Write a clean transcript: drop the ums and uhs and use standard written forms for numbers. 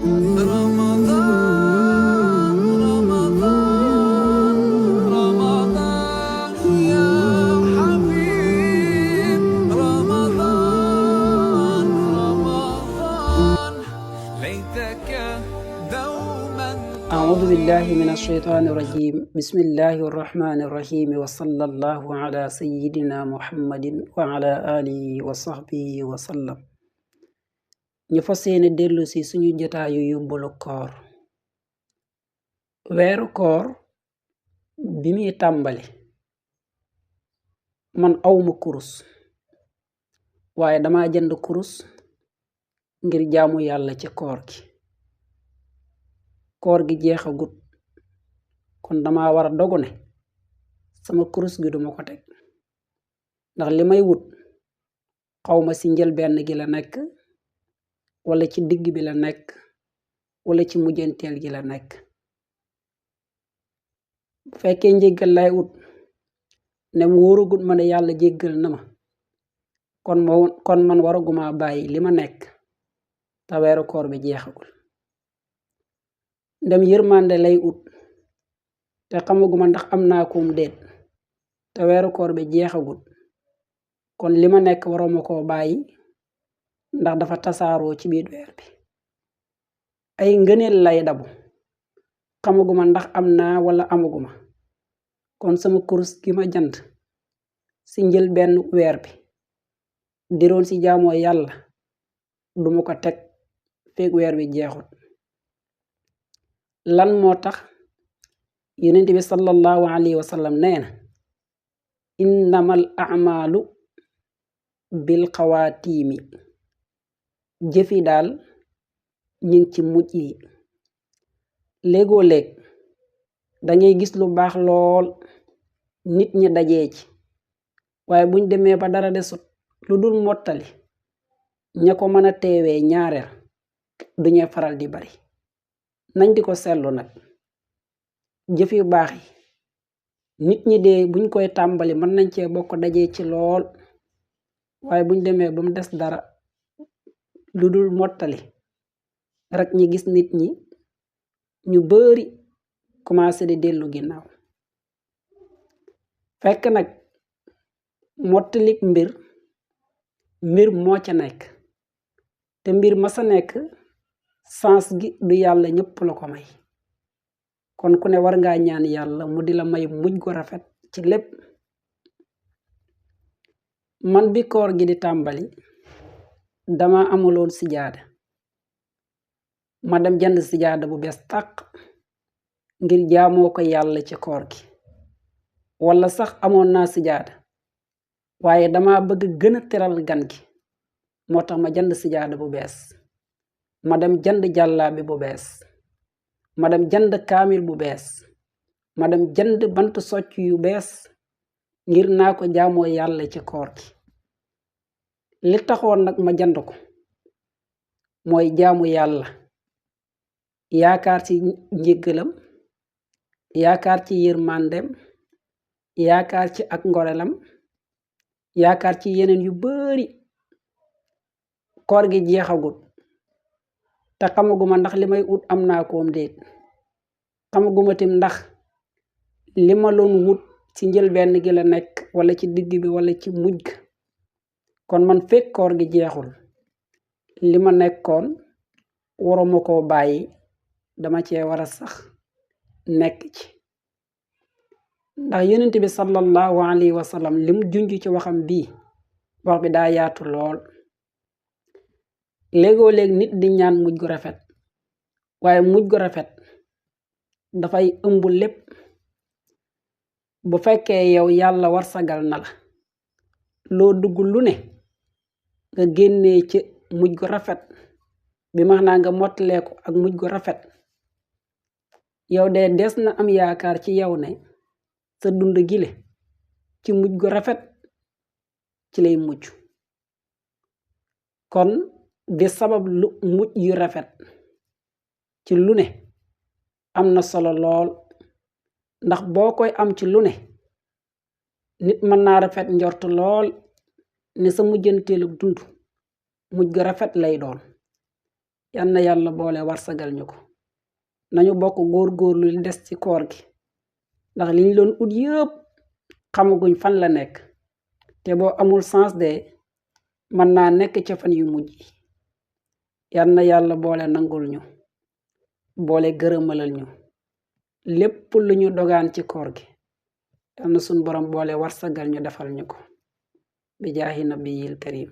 رمضان رمضان رمضان يا حبيب رمضان رمضان ليتك دوما أعوذ بالله من الشيطان الرجيم بسم الله الرحمن الرحيم وصلى الله على سيدنا محمد وعلى آله وصحبه وسلم ñu fas yéene dellu si suñu jotaayu yóbbalu koor weeru koor bi muy tàmbali man awma kurus waaye dama jënd kurus ngir jaamu yàlla ci koor gi jeexagut kon dama war a dogu ne sama kurus gi duma ko teg ndax li may wut xawma ci njëlbenn gi la nekk wala ci digg bi la nekk wala ci mujjanteel gi la nekk bu fekkee njéggal lay wut ne mu wóoragut ma ne yàlla jéggal na ma kon man waraguma bàyyi li ma nekk te weeru koor bi jeexagul ndem yërmande lay ut te xamaguma ndax am naa koom déet te weeru koor bi jeexagul kon li ma nekk waruma koo bàyyi ndax dafa tasaaroo ci biir weer bi ay ngëneel lay dabu xamaguma ndax am naa wala amaguma kon sama kurus gi ma jant ci njël benn weer bi diroon ci jaamoo yàlla duma ko teg feeg weer bi jeexut lan moo tax yonent bi sallallahu alayhi wa sallam nee na innamal a'malu bil xawaatiimi jëfi daal ñu ngi ci mujj yi léegoo léeg dangay gis lu baax lool nit ñi dajee ci waaye buñ demee ba dara desut lu dul mottali ña ko mën a teewee ñaareel duñu faral di bari nañ di ko seetlu nag jëf yu baax yi nit ñi de buñ koy tàmbali mën nañ cee bokk dajee ci lool waaye buñ demee ba mu des dara lu dul mottali rek ñi gis nit ñi ñu bari commencé di dellu ginnaaw fekk nag mottalik mbir moo ca nekk te mbir ma sa nekk sens gi du yàlla ñëpp la ko may kon ku ne war ngaa ñaan yàlla mu di la may mujj gu rafet ci lépp man bi koor gi di tàmbali dama amuloon sijaada ma dem jënd sijaada bu bees tàq ngir jaamoo ko yàlla ci koor gi wala sax amoon naa sijaada waaye dama bëgg gën a teral gan gi moo tax ma jënd sijaada bu bees ma dem jënd jàllaabi bu bees ma dem jënd kaamil bu bees ma dem jënd bant socc yu bees ngir naa ko jaamoo yàlla ci koor gi li taxoon nag ma jënd ko mooy jaamu yàlla yaakaar ci njéggalam yaakaar ci yërmandem yaakaar ci ak ngorelam yaakaar ci yeneen yu bari koor gi jeexagut te xamaguma ndax li may ut am naa koom déet xamaguma tim ndax li ma loon wut ci njëlbenn gi la nekk wala ci digg bi wala ci mujj kon man fekk koor gi jeexul li ma nekkoon waruma koo bàyyi dama cee war a sax nekk ci ndax yonent bi sallallahu alayhi wa sallam lim junj ci waxam bii wax bi daa yaatu lool léegoo léeg nit di ñaan mujj gu rafet waaye mujj gu rafet dafay ëmb lépp bu fekkee yow yàlla war sagal na la loo dugg lu ne nga génnee ci mujj gu rafet bi max naa nga mottalee ko ak mujj gu rafet yow de des na am yaakaar ci yow ne sa dund gile ci mujj gu rafet ci lay mujj kon di sabab lu mujj yu rafet ci lu ne am na solo lool ndax boo koy am ci lu ne nit mën naa rafet njort lool ne sa mujjanteelu dund mujj gu rafet lay doon yal na yàlla boole warsagal ñu ko nañu bokk góorgóorlu li des ci koor gi ndax liñ doon ut yëpp xamaguñ fan la nekk te boo amul sens de mën naa nekk ca fan yu mujj yi yal na yàlla boole nangul ñu boole gërëmalal ñu lépp lu ñu dogaan ci koor gi yal na suñ borom boole warsagal ñu defal ñu ko bi jaahi nabiyil karim